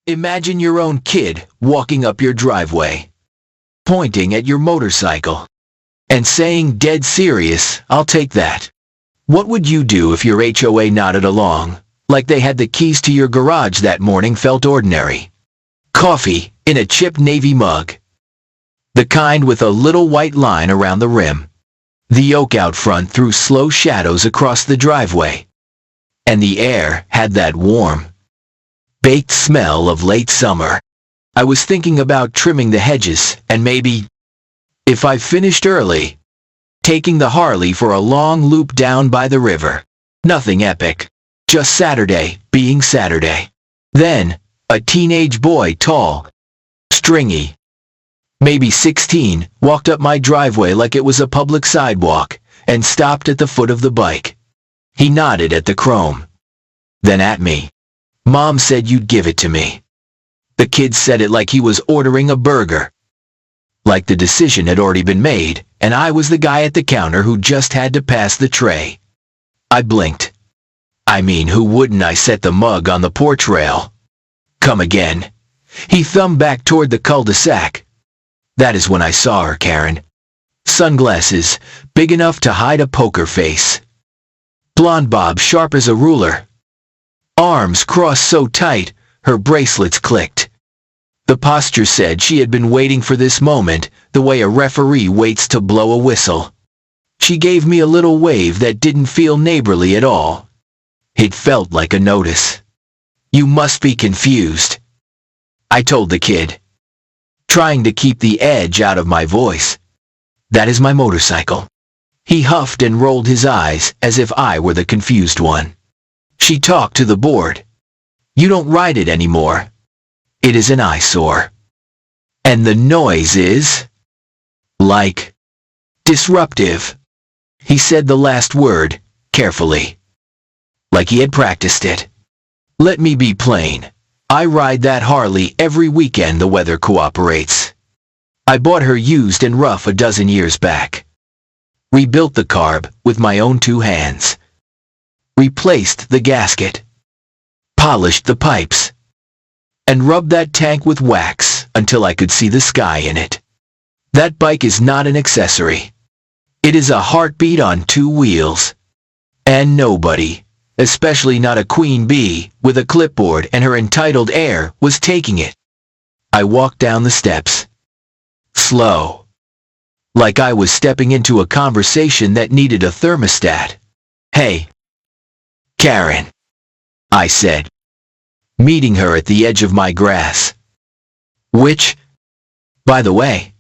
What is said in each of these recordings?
Imagine your own kid walking up your driveway, pointing at your motorcycle, and saying dead serious, "I'll take that." What would you do if your HOA nodded along, like they had the keys to your garage that morning felt ordinary? Coffee in a chipped navy mug, the kind with a little white line around the rim. The oak out front threw slow shadows across the driveway, and the air had that warm, baked smell of late summer. I was thinking about trimming the hedges and maybe, if I finished early, taking the Harley for a long loop down by the river. Nothing epic, just Saturday being Saturday. Then, a teenage boy, tall, stringy, maybe 16, walked up my driveway like it was a public sidewalk and stopped at the foot of the bike. He nodded at the chrome, then at me. "Mom said you'd give it to me." The kid said it like he was ordering a burger, like the decision had already been made, and I was the guy at the counter who just had to pass the tray. I blinked. I mean, who wouldn't? I set the mug on the porch rail. "Come again." He thumbed back toward the cul-de-sac. That is when I saw her, Karen. Sunglasses, big enough to hide a poker face. Blonde bob sharp as a ruler. Arms crossed so tight, her bracelets clicked. The posture said she had been waiting for this moment, the way a referee waits to blow a whistle. She gave me a little wave that didn't feel neighborly at all. It felt like a notice. "You must be confused," I told the kid, trying to keep the edge out of my voice. "That is my motorcycle." He huffed and rolled his eyes as if I were the confused one. She talked to the board. "You don't ride it anymore. It is an eyesore. And the noise is, like, disruptive." He said the last word, carefully, like he had practiced it. Let me be plain. I ride that Harley every weekend the weather cooperates. I bought her used and rough a dozen years back. Rebuilt the carb with my own 2 hands. Replaced the gasket. Polished the pipes. And rubbed that tank with wax until I could see the sky in it. That bike is not an accessory. It is a heartbeat on 2 wheels. And nobody, especially not a queen bee with a clipboard and her entitled air, was taking it. I walked down the steps. Slow. Like I was stepping into a conversation that needed a thermostat. "Hey, Karen," I said, meeting her at the edge of my grass. Which, by the way,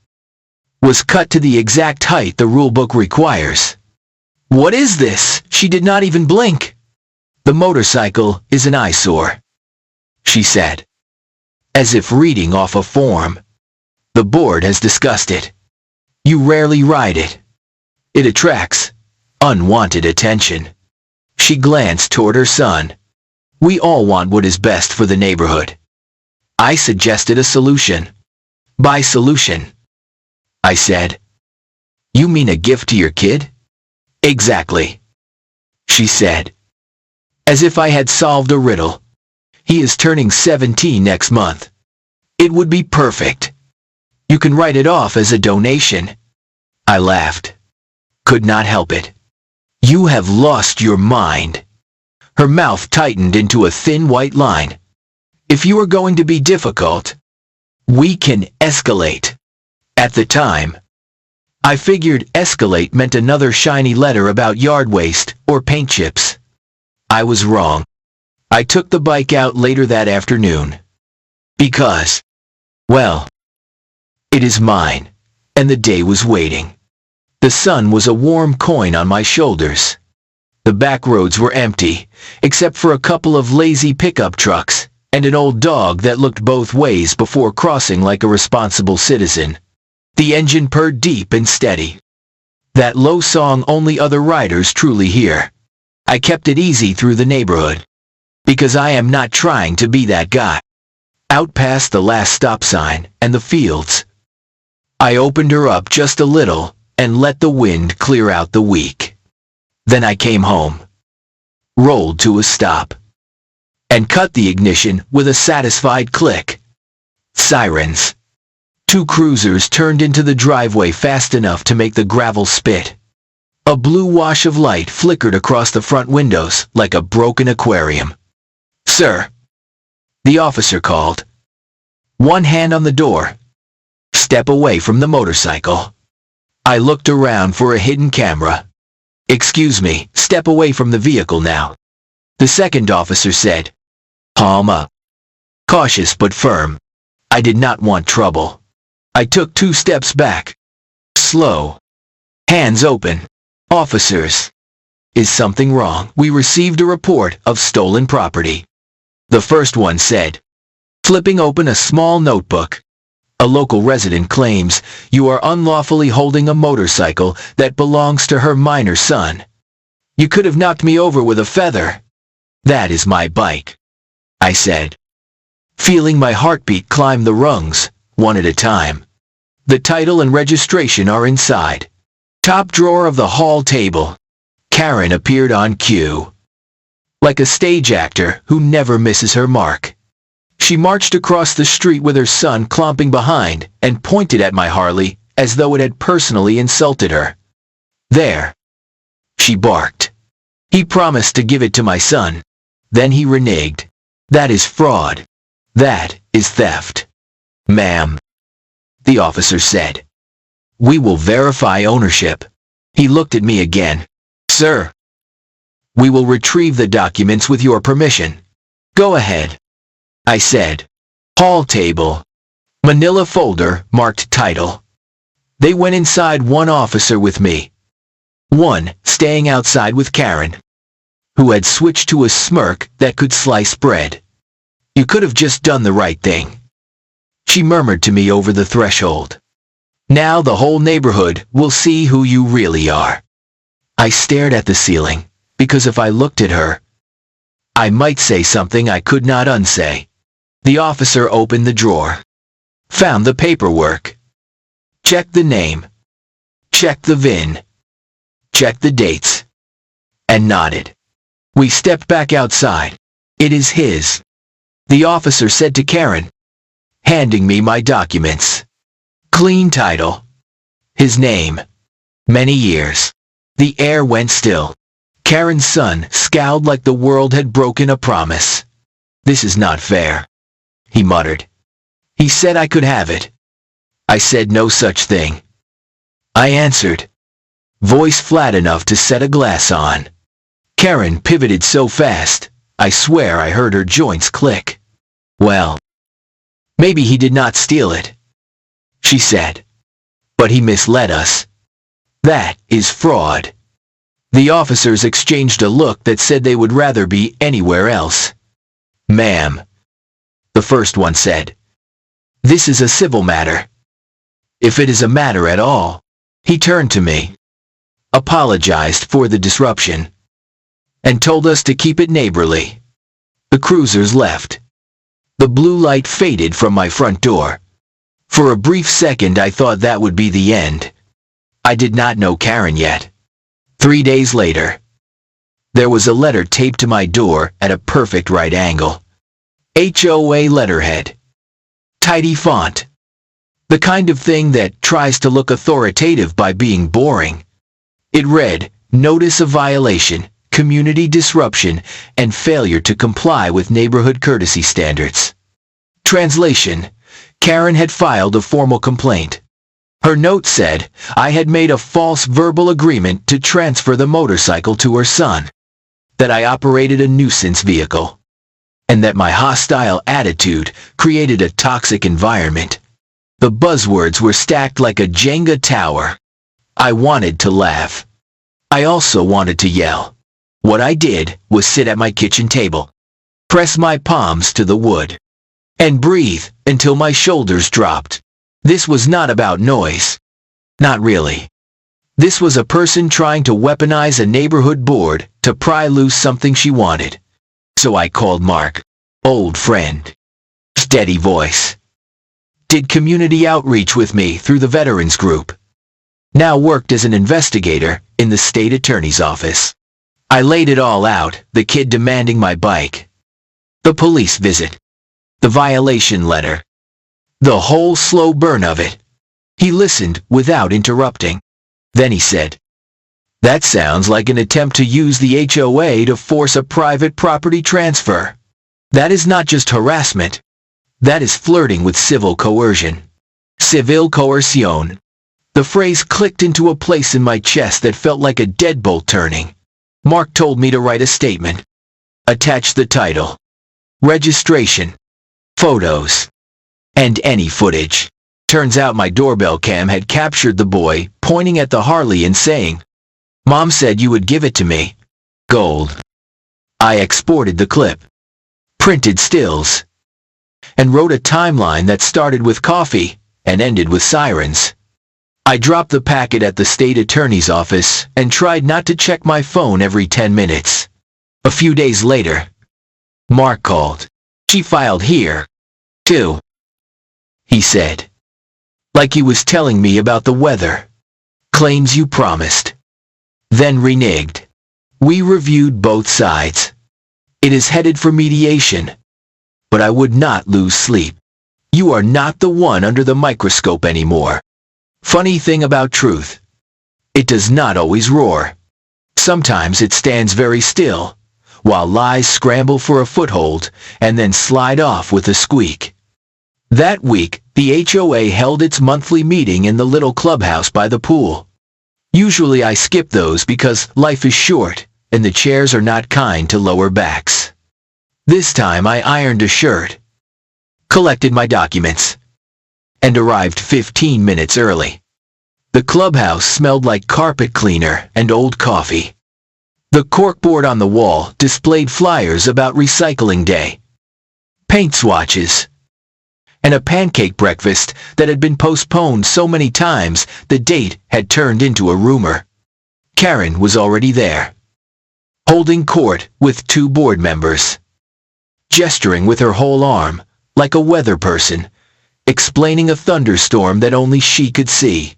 was cut to the exact height the rulebook requires. "What is this?" She did not even blink. "The motorcycle is an eyesore," she said, as if reading off a form. "The board has discussed it. You rarely ride it. It attracts unwanted attention." She glanced toward her son. "We all want what is best for the neighborhood." I suggested a solution. "By solution," I said, "you mean a gift to your kid?" "Exactly," she said, as if I had solved a riddle. "He is turning 17 next month. It would be perfect. You can write it off as a donation." I laughed. Could not help it. "You have lost your mind." Her mouth tightened into a thin white line. "If you are going to be difficult, we can escalate." At the time, I figured escalate meant another shiny letter about yard waste or paint chips. I was wrong. I took the bike out later that afternoon. Because, well, it is mine, and the day was waiting. The sun was a warm coin on my shoulders. The back roads were empty, except for a couple of lazy pickup trucks, and an old dog that looked both ways before crossing like a responsible citizen. The engine purred deep and steady. That low song only other riders truly hear. I kept it easy through the neighborhood, because I am not trying to be that guy. Out past the last stop sign and the fields, I opened her up just a little and let the wind clear out the week. Then I came home, rolled to a stop, and cut the ignition with a satisfied click. Sirens. 2 cruisers turned into the driveway fast enough to make the gravel spit. A blue wash of light flickered across the front windows like a broken aquarium. "Sir," the officer called. One hand on the door. "Step away from the motorcycle." I looked around for a hidden camera. "Excuse me, step away from the vehicle now," the second officer said. "Palm up." Cautious but firm. I did not want trouble. I took 2 steps back. Slow. Hands open. "Officers. Is something wrong? We received a report of stolen property," the first one said, flipping open a small notebook. "A local resident claims you are unlawfully holding a motorcycle that belongs to her minor son. You could have knocked me over with a feather." "That is my bike," I said, feeling my heartbeat climb the rungs, one at a time. "The title and registration are inside. Top drawer of the hall table." Karen appeared on cue. Like a stage actor who never misses her mark. She marched across the street with her son clomping behind and pointed at my Harley as though it had personally insulted her. "There," she barked. "He promised to give it to my son. Then he reneged. That is fraud. That is theft." "Ma'am," the officer said, "we will verify ownership." He looked at me again. "Sir, we will retrieve the documents with your permission." "Go ahead," I said. Hall table. Manila folder marked title. They went inside, one officer with me. One staying outside with Karen, who had switched to a smirk that could slice bread. "You could have just done the right thing," she murmured to me over the threshold. "Now the whole neighborhood will see who you really are." I stared at the ceiling, because if I looked at her, I might say something I could not unsay. The officer opened the drawer, found the paperwork, checked the name, checked the VIN, checked the dates, and nodded. We stepped back outside. "It is his," the officer said to Karen, handing me my documents. "Clean title. His name. Many years." The air went still. Karen's son scowled like the world had broken a promise. "This is not fair," he muttered. "He said I could have it." I said no such thing. I answered, voice flat enough to set a glass on. Karen pivoted so fast, I swear I heard her joints click. "Well, maybe he did not steal it," she said. "But he misled us. That is fraud." The officers exchanged a look that said they would rather be anywhere else. "Ma'am," the first one said, "this is a civil matter. If it is a matter at all." He turned to me, apologized for the disruption, and told us to keep it neighborly. The cruisers left. The blue light faded from my front door. For a brief second I thought that would be the end. I did not know Karen yet. 3 days later, there was a letter taped to my door at a perfect right angle. HOA letterhead. Tidy font. The kind of thing that tries to look authoritative by being boring. It read, "Notice of violation, community disruption, and failure to comply with neighborhood courtesy standards." Translation: Karen had filed a formal complaint. Her note said I had made a false verbal agreement to transfer the motorcycle to her son, that I operated a nuisance vehicle, and that my hostile attitude created a toxic environment. The buzzwords were stacked like a Jenga tower. I wanted to laugh. I also wanted to yell. What I did was sit at my kitchen table, press my palms to the wood, and breathe until my shoulders dropped. This was not about noise. Not really. This was a person trying to weaponize a neighborhood board to pry loose something she wanted. So I called Mark, old friend. Steady voice. Did community outreach with me through the veterans group. Now worked as an investigator in the state attorney's office. I laid it all out, the kid demanding my bike. The police visit. The violation letter. The whole slow burn of it. He listened without interrupting. Then he said, "That sounds like an attempt to use the HOA to force a private property transfer. That is not just harassment. That is flirting with civil coercion. Civil coercion." The phrase clicked into a place in my chest that felt like a deadbolt turning. Mark told me to write a statement. Attach the title, registration, photos, and any footage. Turns out my doorbell cam had captured the boy pointing at the Harley and saying, "Mom said you would give it to me." Gold. I exported the clip, printed stills, and wrote a timeline that started with coffee and ended with sirens. I dropped the packet at the state attorney's office and tried not to check my phone every 10 minutes. A few days later, Mark called. "She filed here, too," he said, like he was telling me about the weather. "Claims you promised, then reneged." We reviewed both sides. It is headed for mediation, but I would not lose sleep. You are not the one under the microscope anymore. Funny thing about truth, it does not always roar. Sometimes it stands very still, while lies scramble for a foothold and then slide off with a squeak. That week, the HOA held its monthly meeting in the little clubhouse by the pool. Usually I skip those because life is short and the chairs are not kind to lower backs. This time I ironed a shirt, collected my documents, and arrived 15 minutes early. The clubhouse smelled like carpet cleaner and old coffee. The corkboard on the wall displayed flyers about recycling day, paint swatches, and a pancake breakfast that had been postponed so many times the date had turned into a rumor. Karen was already there, holding court with 2 board members, gesturing with her whole arm like a weather person, explaining a thunderstorm that only she could see.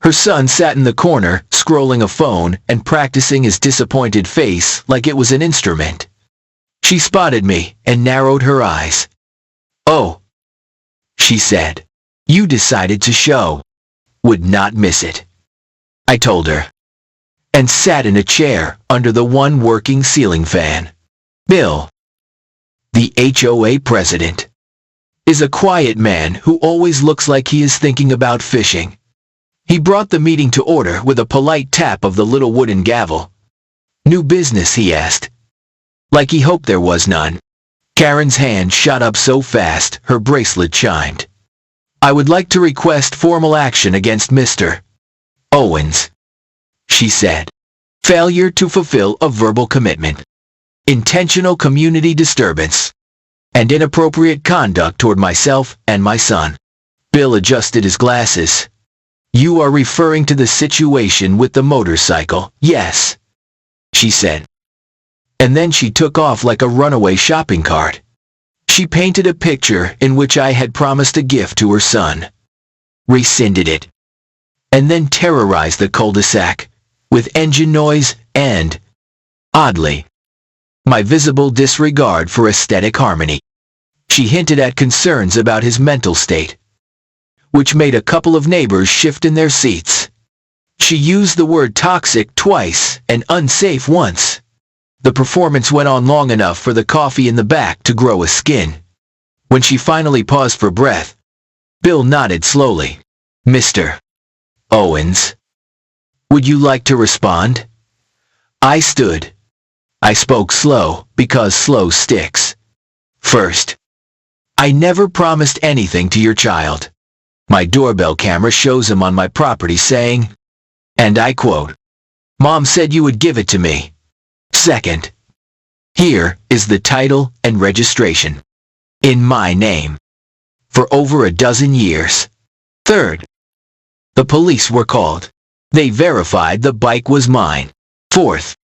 Her son sat in the corner, scrolling a phone and practicing his disappointed face like it was an instrument. She spotted me and narrowed her eyes. "Oh," she said, "you decided to show. Would not miss it," I told her, and sat in a chair under the one working ceiling fan. Bill, the HOA president, is a quiet man who always looks like he is thinking about fishing. He brought the meeting to order with a polite tap of the little wooden gavel. "New business?" he asked, like he hoped there was none. Karen's hand shot up so fast her bracelet chimed. "I would like to request formal action against Mr. Owens," she said. "Failure to fulfill a verbal commitment, intentional community disturbance, and inappropriate conduct toward myself and my son." Bill adjusted his glasses. "You are referring to the situation with the motorcycle, yes," she said. And then she took off like a runaway shopping cart. She painted a picture in which I had promised a gift to her son, rescinded it, and then terrorized the cul-de-sac with engine noise and, oddly, my visible disregard for aesthetic harmony. She hinted at concerns about his mental state, which made a couple of neighbors shift in their seats. She used the word toxic twice and unsafe once. The performance went on long enough for the coffee in the back to grow a skin. When she finally paused for breath, Bill nodded slowly. "Mr. Owens, would you like to respond?" I stood. I spoke slow because slow sticks. "First, I never promised anything to your child. My doorbell camera shows him on my property saying, and I quote, 'Mom said you would give it to me.' Second, here is the title and registration, in my name, for over a dozen years. Third, the police were called. They verified the bike was mine. Fourth,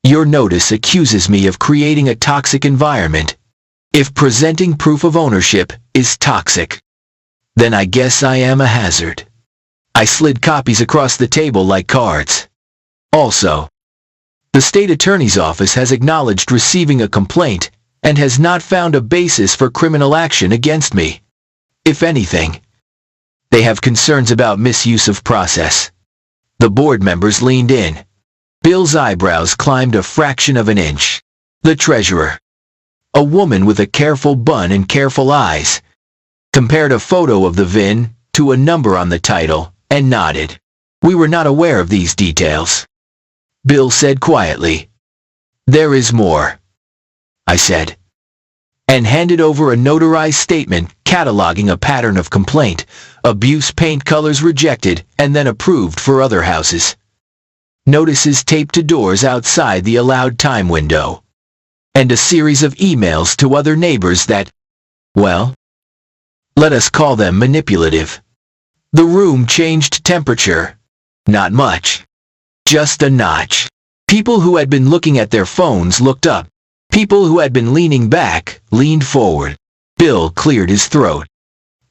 your notice accuses me of creating a toxic environment. If presenting proof of ownership is toxic, then I guess I am a hazard." I slid copies across the table like cards. "Also, the state attorney's office has acknowledged receiving a complaint and has not found a basis for criminal action against me. If anything, they have concerns about misuse of process. The board members leaned in. Bill's eyebrows climbed a fraction of an inch. The treasurer, a woman with a careful bun and careful eyes, compared a photo of the VIN to a number on the title and nodded. We were not aware of these details. Bill said quietly, "There is more," I said, and handed over a notarized statement cataloging a pattern of complaint, abuse, paint colors rejected and then approved for other houses, notices taped to doors outside the allowed time window, and a series of emails to other neighbors that, well, let us call them manipulative. The room changed temperature. Not much. Just a notch. People who had been looking at their phones looked up. People who had been leaning back leaned forward. Bill cleared his throat.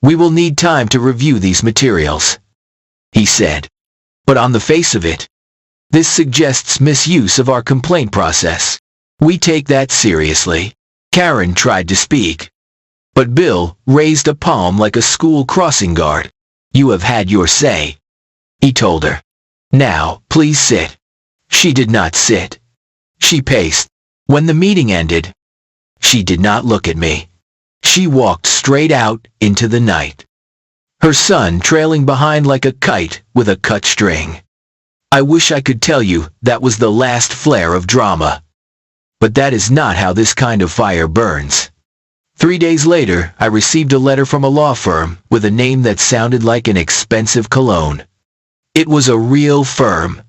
"We will need time to review these materials," he said. "But on the face of it, this suggests misuse of our complaint process. We take that seriously." Karen tried to speak, but Bill raised a palm like a school crossing guard. "You have had your say," he told her. "Now, please sit." She did not sit. She paced. When the meeting ended, she did not look at me. She walked straight out into the night, her son trailing behind like a kite with a cut string. I wish I could tell you that was the last flare of drama. But that is not how this kind of fire burns. 3 days later, I received a letter from a law firm with a name that sounded like an expensive cologne. It was a real firm.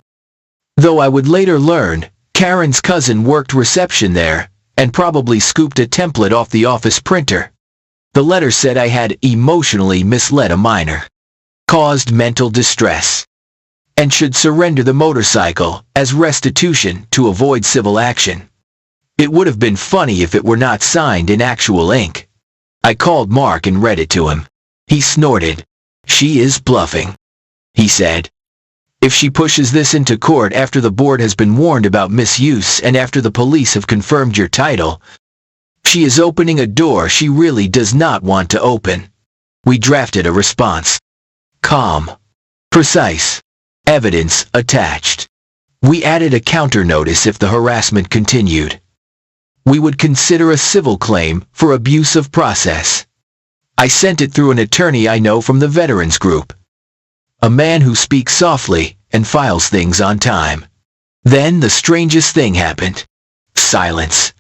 Though I would later learn, Karen's cousin worked reception there and probably scooped a template off the office printer. The letter said I had emotionally misled a minor, caused mental distress, and should surrender the motorcycle as restitution to avoid civil action. It would have been funny if it were not signed in actual ink. I called Mark and read it to him. He snorted. "She is bluffing," he said. "If she pushes this into court after the board has been warned about misuse and after the police have confirmed your title, she is opening a door she really does not want to open." We drafted a response. Calm. Precise. Evidence attached. We added a counter notice if the harassment continued. We would consider a civil claim for abuse of process. I sent it through an attorney I know from the veterans group, a man who speaks softly and files things on time. Then the strangest thing happened. Silence.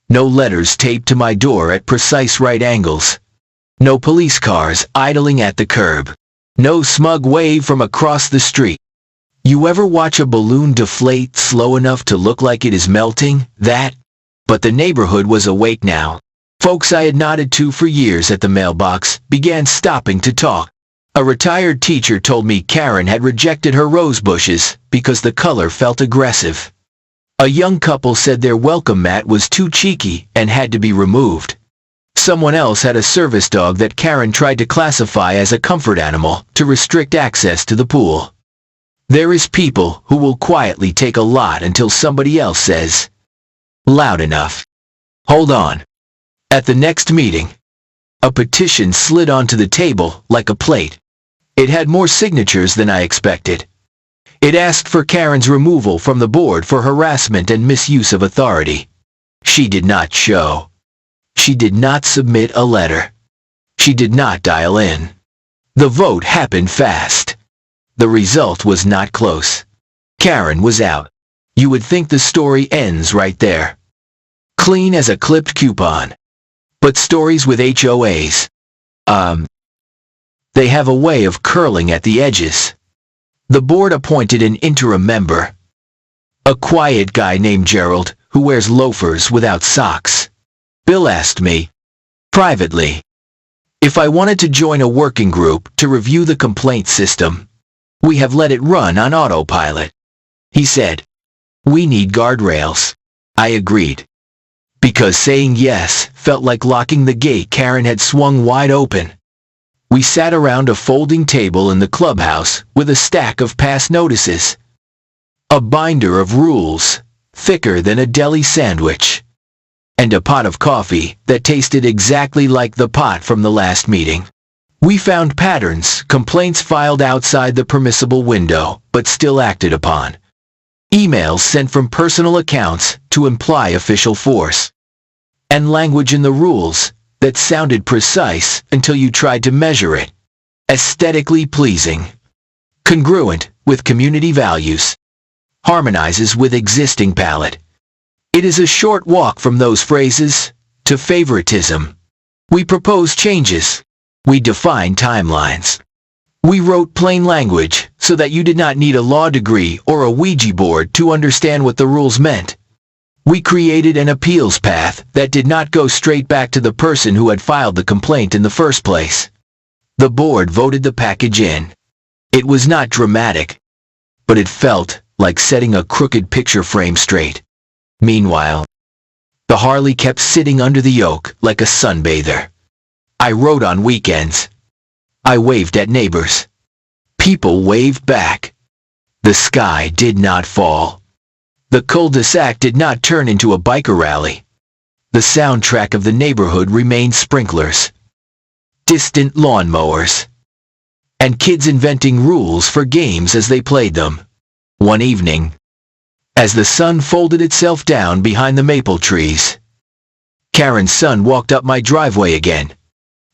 No letters taped to my door at precise right angles. No police cars idling at the curb. No smug wave from across the street. You ever watch a balloon deflate slow enough to look like it is melting? That? But the neighborhood was awake now. Folks I had nodded to for years at the mailbox began stopping to talk. A retired teacher told me Karen had rejected her rose bushes because the color felt aggressive. A young couple said their welcome mat was too cheeky and had to be removed. Someone else had a service dog that Karen tried to classify as a comfort animal to restrict access to the pool. There is people who will quietly take a lot until somebody else says, loud enough, "Hold on." At the next meeting, a petition slid onto the table like a plate. It had more signatures than I expected. It asked for Karen's removal from the board for harassment and misuse of authority. She did not show. She did not submit a letter. She did not dial in. The vote happened fast. The result was not close. Karen was out. You would think the story ends right there. Clean as a clipped coupon. But stories with HOAs, they have a way of curling at the edges. The board appointed an interim member, a quiet guy named Gerald who wears loafers without socks. Bill asked me, privately, if I wanted to join a working group to review the complaint system. We have let it run on autopilot. He said, we need guardrails. I agreed. Because saying yes felt like locking the gate Karen had swung wide open. We sat around a folding table in the clubhouse with a stack of past notices. A binder of rules, thicker than a deli sandwich. and a pot of coffee that tasted exactly like the pot from the last meeting. We found patterns, complaints filed outside the permissible window, but still acted upon. Emails sent from personal accounts to imply official force. And language in the rules that sounded precise until you tried to measure it. Aesthetically pleasing. Congruent with community values. Harmonizes with existing palette. It is a short walk from those phrases to favoritism. We propose changes. We define timelines. We wrote plain language so that you did not need a law degree or a Ouija board to understand what the rules meant. We created an appeals path that did not go straight back to the person who had filed the complaint in the first place. The board voted the package in. It was not dramatic, but it felt like setting a crooked picture frame straight. Meanwhile, the Harley kept sitting under the yoke like a sunbather. I rode on weekends. I waved at neighbors. People waved back. The sky did not fall. The cul-de-sac did not turn into a biker rally. The soundtrack of the neighborhood remained sprinklers, distant lawnmowers, and kids inventing rules for games as they played them. One evening, as the sun folded itself down behind the maple trees, Karen's son walked up my driveway again.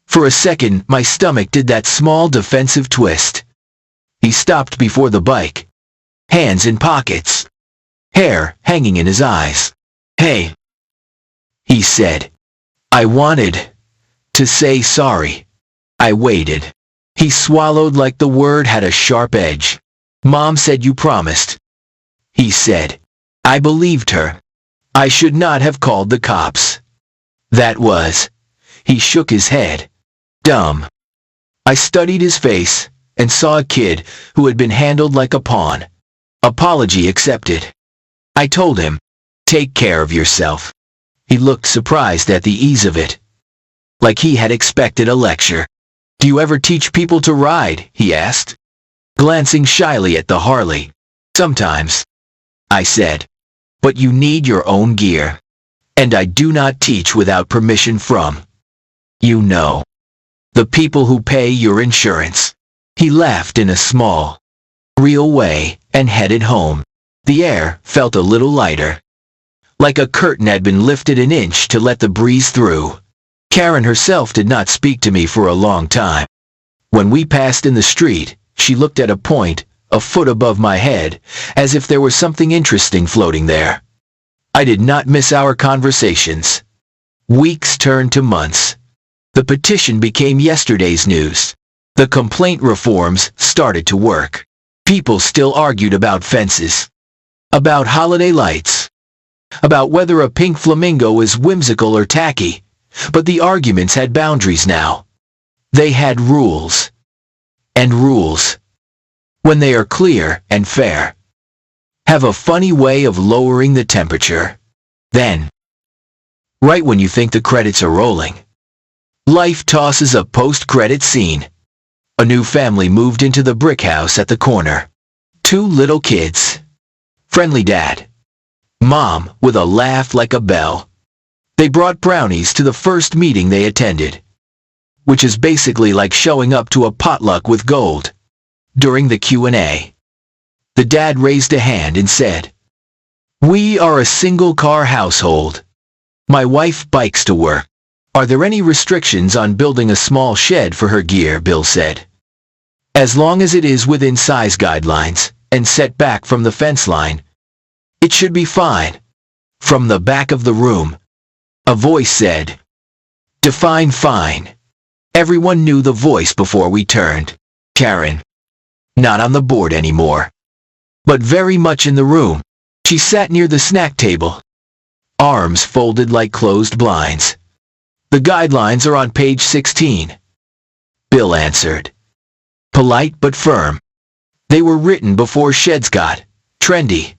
For a second, my stomach did that small defensive twist. He stopped before the bike, hands in pockets, hair hanging in his eyes. "Hey," he said. I wanted to say sorry. I waited. He swallowed like the word had a sharp edge. "Mom said you promised," he said. I believed her. I should not have called the cops. That was. He shook his head. Dumb. I studied his face and saw a kid who had been handled like a pawn. Apology accepted. I told him, "Take care of yourself." He looked surprised at the ease of it, like he had expected a lecture. "Do you ever teach people to ride?" he asked, glancing shyly at the Harley. "Sometimes," I said, "but you need your own gear. And I do not teach without permission from, you know, the people who pay your insurance." He laughed in a small, real way and headed home. The air felt a little lighter, like a curtain had been lifted an inch to let the breeze through. Karen herself did not speak to me for a long time. When we passed in the street, she looked at a point a foot above my head, as if there was something interesting floating there. I did not miss our conversations. Weeks turned to months. The petition became yesterday's news. The complaint reforms started to work. People still argued about fences, about holiday lights, about whether a pink flamingo is whimsical or tacky, but the arguments had boundaries now. They had rules. And rules, when they are clear and fair, have a funny way of lowering the temperature. Then, right when you think the credits are rolling, life tosses a post-credit scene. A new family moved into the brick house at the corner. 2 little kids. Friendly dad. Mom with a laugh like a bell. They brought brownies to the first meeting they attended, which is basically like showing up to a potluck with gold. During the Q&A, the dad raised a hand and said, "We are a single-car household. My wife bikes to work. Are there any restrictions on building a small shed for her gear?" Bill said. "As long as it is within size guidelines and set back from the fence line, it should be fine." From the back of the room, a voice said, "Define fine." Everyone knew the voice before we turned. Karen. Not on the board anymore, but very much in the room. She sat near the snack table, arms folded like closed blinds. "The guidelines are on page 16. Bill answered, polite but firm. "They were written before sheds got trendy."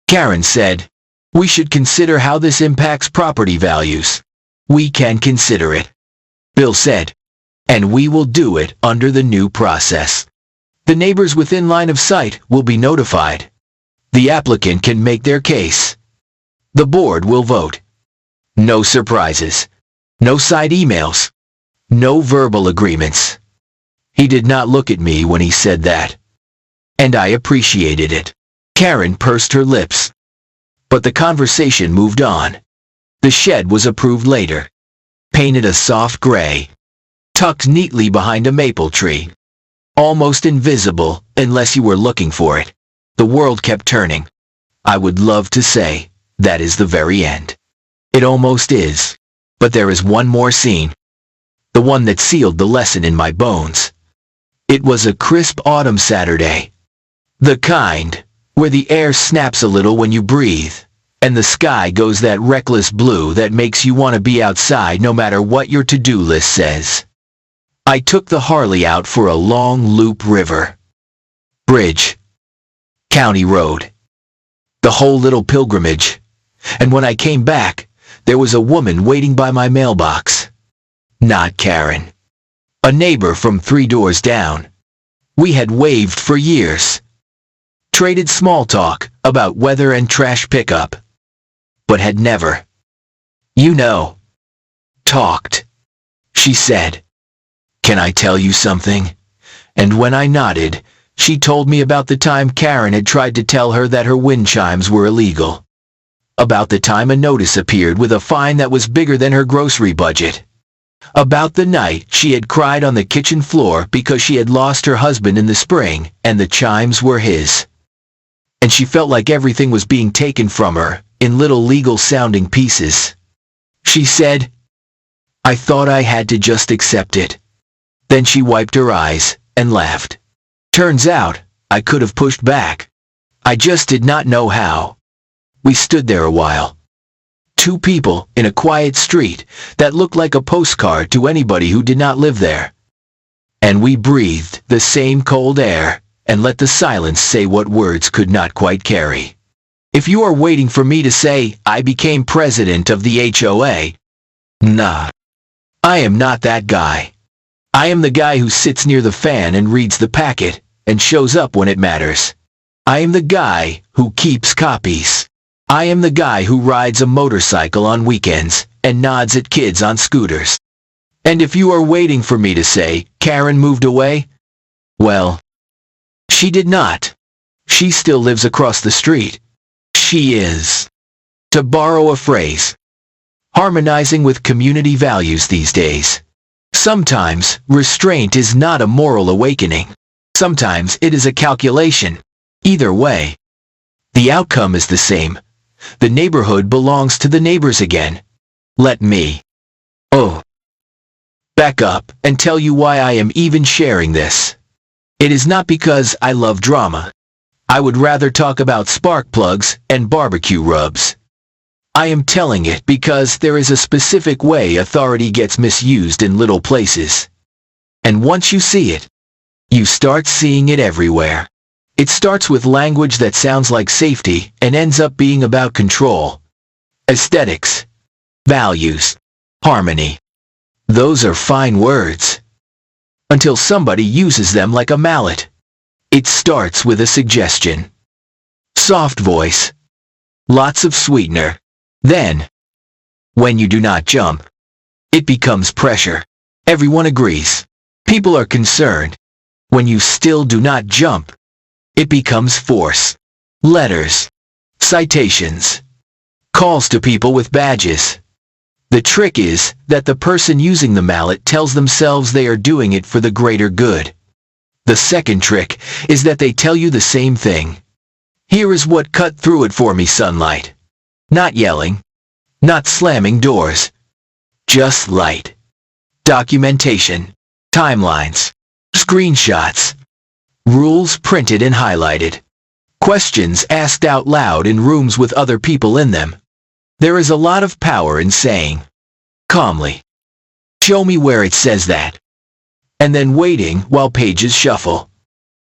Karen said, "We should consider how this impacts property values." "We can consider it," Bill said, "and we will do it under the new process. The neighbors within line of sight will be notified. The applicant can make their case. The board will vote. No surprises. No side emails. No verbal agreements. He did not look at me when he said that. And I appreciated it. Karen pursed her lips. But the conversation moved on. The shed was approved later. Painted a soft gray. Tucked neatly behind a maple tree. Almost invisible, unless you were looking for it. The world kept turning. I would love to say, that is the very end. It almost is. But there is one more scene. The one that sealed the lesson in my bones. It was a crisp autumn Saturday. The kind, where the air snaps a little when you breathe, and the sky goes that reckless blue that makes you want to be outside no matter what your to-do list says. I took the Harley out for a long loop river. Bridge. County road. The whole little pilgrimage. And when I came back, there was a woman waiting by my mailbox. Not Karen. A neighbor from 3 doors down. We had waved for years. Traded small talk about weather and trash pickup. But had never, talked. She said, "Can I tell you something?" And when I nodded, she told me about the time Karen had tried to tell her that her wind chimes were illegal. About the time a notice appeared with a fine that was bigger than her grocery budget. About the night she had cried on the kitchen floor because she had lost her husband in the spring and the chimes were his. And she felt like everything was being taken from her in little legal-sounding pieces. She said, "I thought I had to just accept it." Then she wiped her eyes and laughed. Turns out, I could have pushed back. I just did not know how. We stood there a while. 2 people in a quiet street that looked like a postcard to anybody who did not live there. And we breathed the same cold air and let the silence say what words could not quite carry. If you are waiting for me to say I became president of the HOA, nah. I am not that guy. I am the guy who sits near the fan and reads the packet and shows up when it matters. I am the guy who keeps copies. I am the guy who rides a motorcycle on weekends and nods at kids on scooters. And if you are waiting for me to say Karen moved away, well, she did not. She still lives across the street. She is, to borrow a phrase, harmonizing with community values these days. Sometimes restraint is not a moral awakening. Sometimes it is a calculation. Either way, the outcome is the same. The neighborhood belongs to the neighbors again. Let me, back up and tell you why I am even sharing this. It is not because I love drama. I would rather talk about spark plugs and barbecue rubs. I am telling it because there is a specific way authority gets misused in little places. And once you see it, you start seeing it everywhere. It starts with language that sounds like safety and ends up being about control. Aesthetics. Values. Harmony. Those are fine words. Until somebody uses them like a mallet. It starts with a suggestion. Soft voice. Lots of sweetener. Then, when you do not jump, it becomes pressure. Everyone agrees. People are concerned. When you still do not jump, it becomes force. Letters. Citations. Calls to people with badges. The trick is that the person using the mallet tells themselves they are doing it for the greater good. The second trick is that they tell you the same thing. Here is what cut through it for me, sunlight. Not yelling. Not slamming doors. Just light. Documentation. Timelines. Screenshots. Rules printed and highlighted. Questions asked out loud in rooms with other people in them. There is a lot of power in saying, calmly, "Show me where it says that." And then waiting while pages shuffle.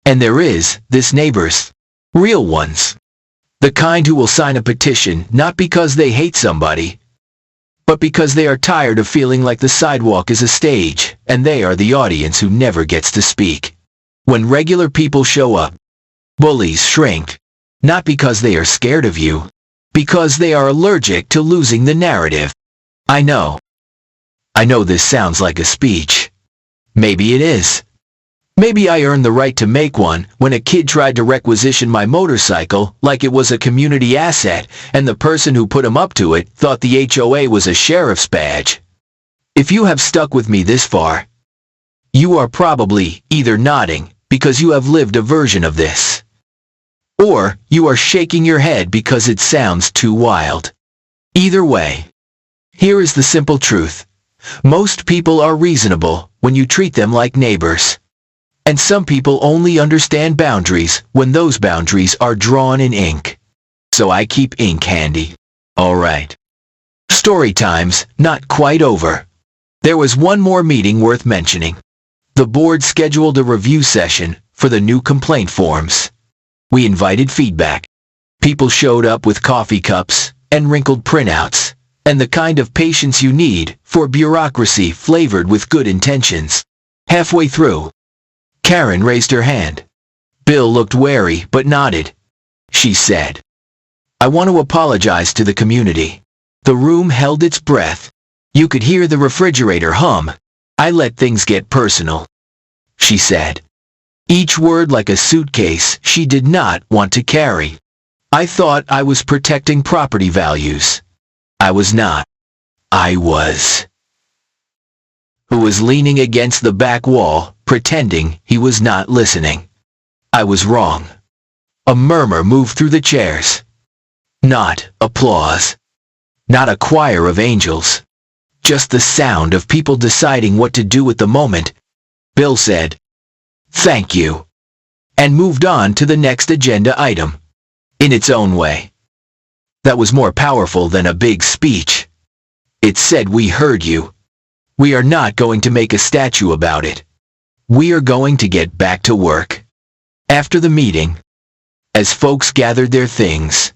And there is this neighbors. Real ones. The kind who will sign a petition not because they hate somebody, but because they are tired of feeling like the sidewalk is a stage and they are the audience who never gets to speak. When regular people show up, bullies shrink, not because they are scared of you, because they are allergic to losing the narrative. I know. I know this sounds like a speech. Maybe it is. Maybe I earned the right to make one when a kid tried to requisition my motorcycle like it was a community asset, and the person who put him up to it thought the HOA was a sheriff's badge. If you have stuck with me this far, you are probably either nodding because you have lived a version of this, or you are shaking your head because it sounds too wild. Either way, here is the simple truth. Most people are reasonable when you treat them like neighbors. And some people only understand boundaries when those boundaries are drawn in ink. So I keep ink handy. Alright. Story time's not quite over. There was one more meeting worth mentioning. The board scheduled a review session for the new complaint forms. We invited feedback. People showed up with coffee cups and wrinkled printouts, and the kind of patience you need for bureaucracy flavored with good intentions. Halfway through, Karen raised her hand. Bill looked wary but nodded. She said, "I want to apologize to the community." The room held its breath. You could hear the refrigerator hum. "I let things get personal," she said. Each word like a suitcase she did not want to carry. I thought I was protecting property values. I was not. I was. Who was leaning against the back wall, pretending he was not listening. I was wrong. A murmur moved through the chairs. Not applause. Not a choir of angels. Just the sound of people deciding what to do with the moment. Bill said, "Thank you," and moved on to the next agenda item. In its own way. That was more powerful than a big speech. It said, "We heard you. We are not going to make a statue about it. We are going to get back to work." After the meeting, as folks gathered their things,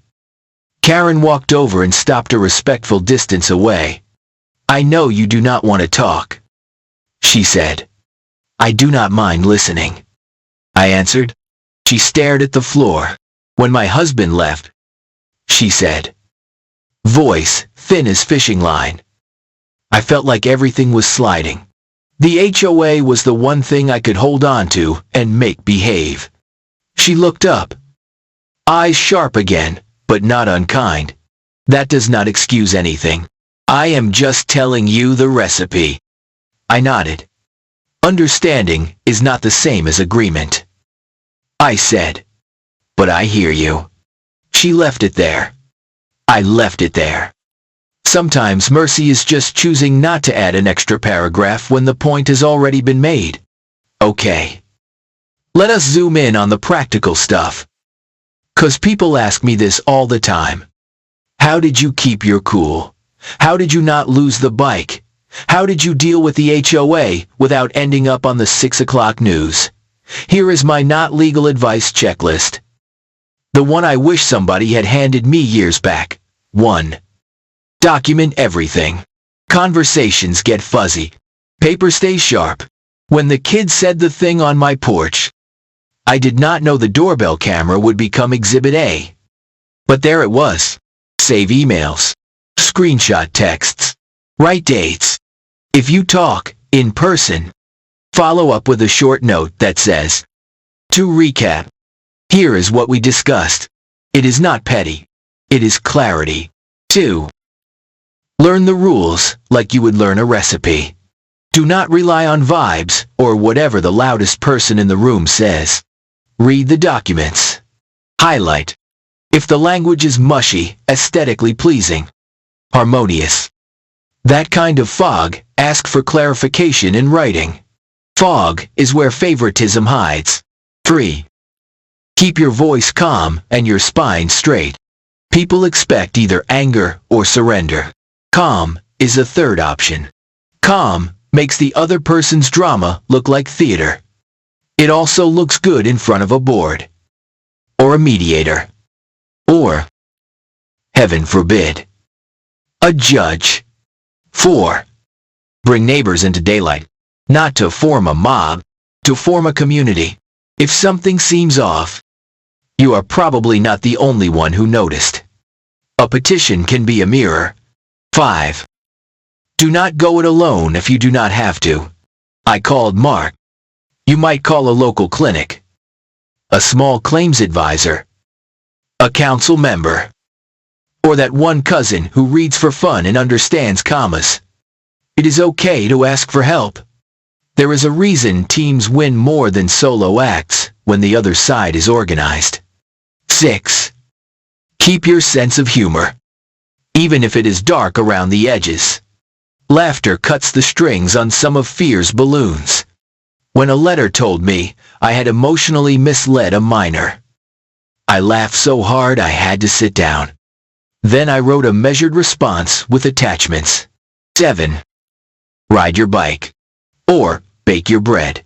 Karen walked over and stopped a respectful distance away. "I know you do not want to talk," she said. "I do not mind listening," I answered. She stared at the floor. "When my husband left," she said, voice thin as fishing line, "I felt like everything was sliding. The HOA was the one thing I could hold on to and make behave." She looked up, eyes sharp again, but not unkind. "That does not excuse anything. I am just telling you the recipe." I nodded. "Understanding is not the same as agreement," I said. "But I hear you." She left it there. I left it there. Sometimes mercy is just choosing not to add an extra paragraph when the point has already been made. Okay. Let us zoom in on the practical stuff. 'Cause people ask me this all the time. How did you keep your cool? How did you not lose the bike? How did you deal with the HOA without ending up on the 6 o'clock news? Here is my not legal advice checklist. The one I wish somebody had handed me years back. 1. Document everything. Conversations get fuzzy. Paper stays sharp. When the kid said the thing on my porch, I did not know the doorbell camera would become Exhibit A. But there it was. Save emails. Screenshot texts. Write dates. If you talk in person, follow up with a short note that says, "To recap, here is what we discussed." It is not petty. It is clarity. 2. Learn the rules like you would learn a recipe. Do not rely on vibes or whatever the loudest person in the room says. Read the documents. Highlight. If the language is mushy, aesthetically pleasing, harmonious, that kind of fog, ask for clarification in writing. Fog is where favoritism hides. 3. Keep your voice calm and your spine straight. People expect either anger or surrender. Calm is a third option. Calm makes the other person's drama look like theater. It also looks good in front of a board, or a mediator, or, heaven forbid, a judge. 4. Bring neighbors into daylight, not to form a mob, to form a community. If something seems off, you are probably not the only one who noticed. A petition can be a mirror. 5. Do not go it alone if you do not have to. I called Mark. You might call a local clinic, a small claims advisor, a council member, or that one cousin who reads for fun and understands commas. It is okay to ask for help. There is a reason teams win more than solo acts when the other side is organized. 6. Keep your sense of humor, even if it is dark around the edges. Laughter cuts the strings on some of fear's balloons. When a letter told me I had emotionally misled a minor, I laughed so hard I had to sit down. Then I wrote a measured response with attachments. 7. Ride your bike, or bake your bread,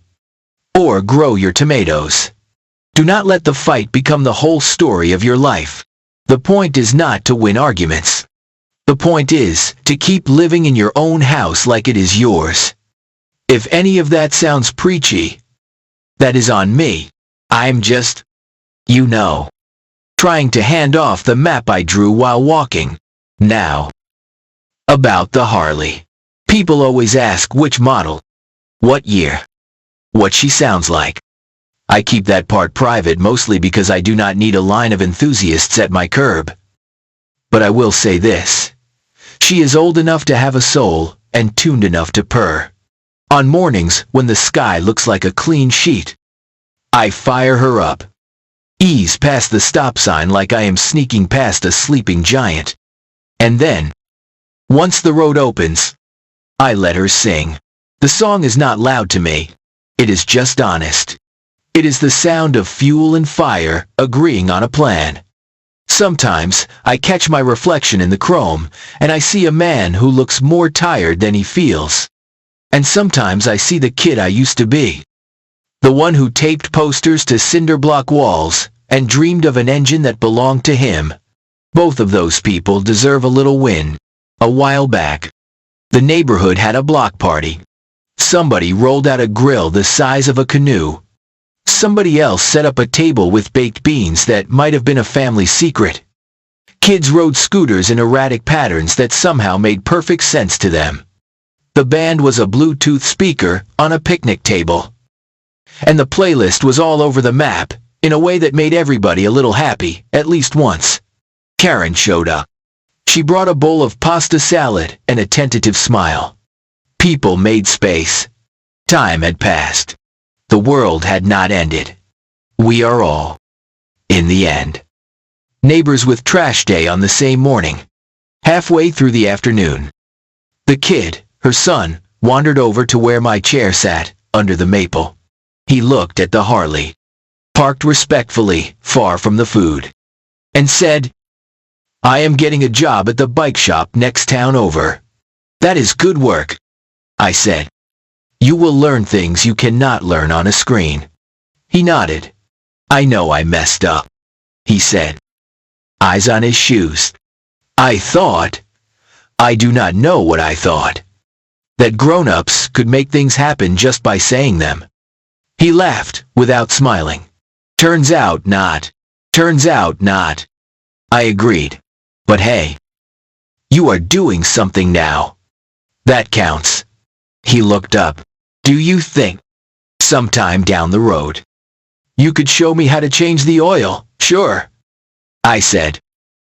or grow your tomatoes. Do not let the fight become the whole story of your life. The point is not to win arguments. The point is to keep living in your own house like it is yours. If any of that sounds preachy, that is on me. I'm just, trying to hand off the map I drew while walking. Now, about the Harley. People always ask which model, what year, what she sounds like. I keep that part private mostly because I do not need a line of enthusiasts at my curb. But I will say this. She is old enough to have a soul and tuned enough to purr. On mornings when the sky looks like a clean sheet, I fire her up. Ease past the stop sign like I am sneaking past a sleeping giant. And then, once the road opens, I let her sing. The song is not loud to me. It is just honest. It is the sound of fuel and fire agreeing on a plan. Sometimes I catch my reflection in the chrome, and I see a man who looks more tired than he feels. And sometimes I see the kid I used to be. The one who taped posters to cinder block walls and dreamed of an engine that belonged to him. Both of those people deserve a little win. A while back, the neighborhood had a block party. Somebody rolled out a grill the size of a canoe. Somebody else set up a table with baked beans that might have been a family secret. Kids rode scooters in erratic patterns that somehow made perfect sense to them. The band was a Bluetooth speaker on a picnic table. And the playlist was all over the map, in a way that made everybody a little happy, at least once. Karen showed up. She brought a bowl of pasta salad and a tentative smile. People made space. Time had passed. The world had not ended. We are all, in the end, neighbors with trash day on the same morning. Halfway through the afternoon, the kid, her son, wandered over to where my chair sat, under the maple. He looked at the Harley, parked respectfully, far from the food, and said, "I am getting a job at the bike shop next town over." "That is good work," I said. "You will learn things you cannot learn on a screen." He nodded. "I know I messed up," he said, eyes on his shoes. I do not know what I thought. That grown-ups could make things happen just by saying them. He laughed, without smiling. Turns out not. I agreed. But hey, you are doing something now. That counts. He looked up. "Do you think, sometime down the road, you could show me how to change the oil?" "Sure," I said.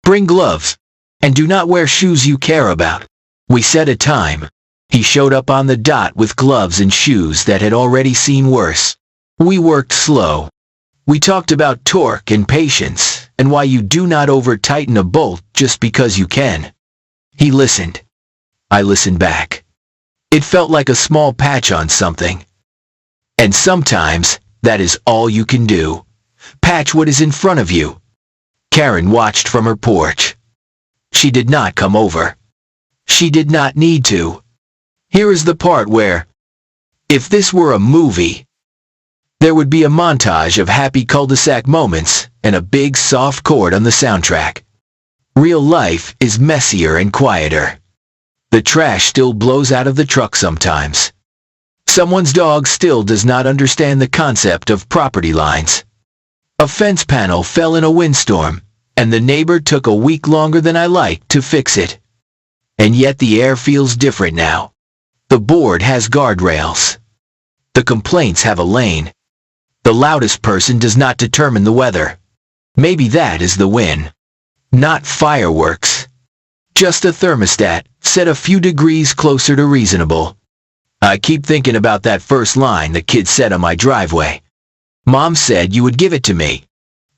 "Bring gloves, and do not wear shoes you care about." We set a time. He showed up on the dot with gloves and shoes that had already seen worse. We worked slow. We talked about torque and patience, and why you do not over-tighten a bolt just because you can. He listened. I listened back. It felt like a small patch on something. And sometimes, that is all you can do. Patch what is in front of you. Karen watched from her porch. She did not come over. She did not need to. Here is the part where, if this were a movie, there would be a montage of happy cul-de-sac moments and a big soft chord on the soundtrack. Real life is messier and quieter. The trash still blows out of the truck sometimes. Someone's dog still does not understand the concept of property lines. A fence panel fell in a windstorm, and the neighbor took a week longer than I liked to fix it. And yet the air feels different now. The board has guardrails. The complaints have a lane. The loudest person does not determine the weather. Maybe that is the win. Not fireworks. Just a thermostat, set a few degrees closer to reasonable. I keep thinking about that first line the kid said on my driveway. Mom said you would give it to me.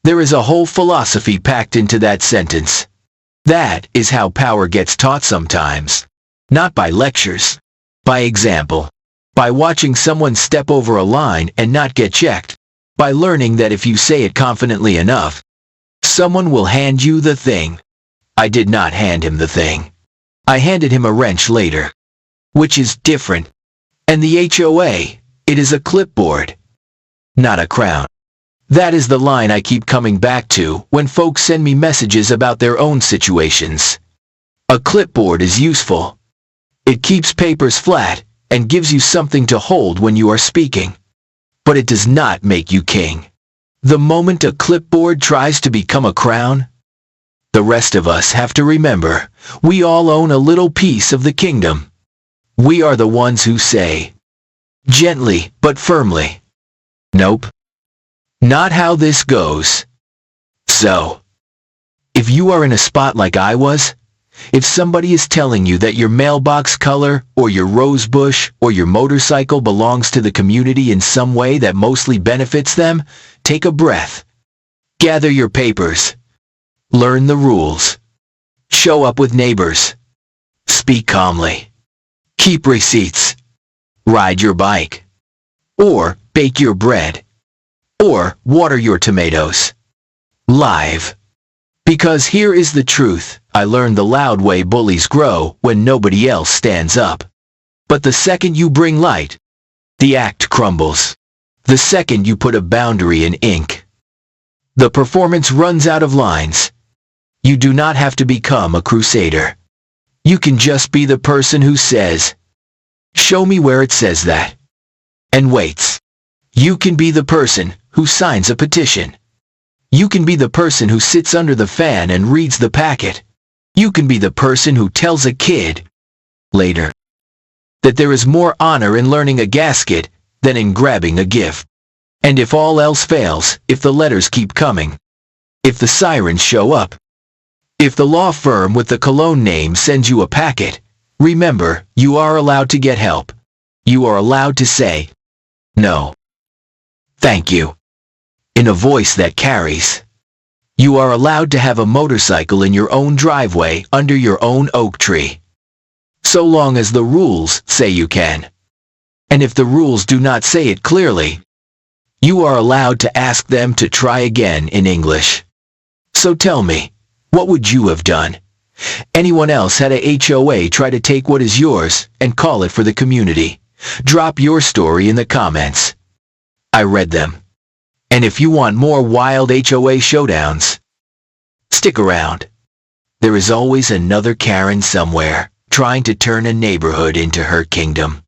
There is a whole philosophy packed into that sentence. That is how power gets taught sometimes. Not by lectures. By example. By watching someone step over a line and not get checked. By learning that if you say it confidently enough, someone will hand you the thing. I did not hand him the thing. I handed him a wrench later. Which is different. And the HOA, it is a clipboard. Not a crown. That is the line I keep coming back to when folks send me messages about their own situations. A clipboard is useful. It keeps papers flat and gives you something to hold when you are speaking. But it does not make you king. The moment a clipboard tries to become a crown, the rest of us have to remember, we all own a little piece of the kingdom. We are the ones who say, gently but firmly, nope. Not how this goes. So, if you are in a spot like I was, if somebody is telling you that your mailbox color, or your rose bush, or your motorcycle belongs to the community in some way that mostly benefits them, take a breath. Gather your papers. Learn the rules. Show up with neighbors. Speak calmly. Keep receipts. Ride your bike. Or bake your bread. Or water your tomatoes. Live. Because here is the truth, I learned the loud way bullies grow when nobody else stands up. But the second you bring light, the act crumbles. The second you put a boundary in ink, the performance runs out of lines. You do not have to become a crusader. You can just be the person who says, show me where it says that, and waits. You can be the person who signs a petition. You can be the person who sits under the fan and reads the packet. You can be the person who tells a kid, later, that there is more honor in learning a gasket than in grabbing a gift. And if all else fails, if the letters keep coming, if the sirens show up, if the law firm with the cologne name sends you a packet, remember, you are allowed to get help. You are allowed to say, no. Thank you. In a voice that carries. You are allowed to have a motorcycle in your own driveway under your own oak tree. So long as the rules say you can. And if the rules do not say it clearly, you are allowed to ask them to try again in English. So tell me, what would you have done? Anyone else had a HOA try to take what is yours and call it for the community? Drop your story in the comments. I read them. And if you want more wild HOA showdowns, stick around. There is always another Karen somewhere trying to turn a neighborhood into her kingdom.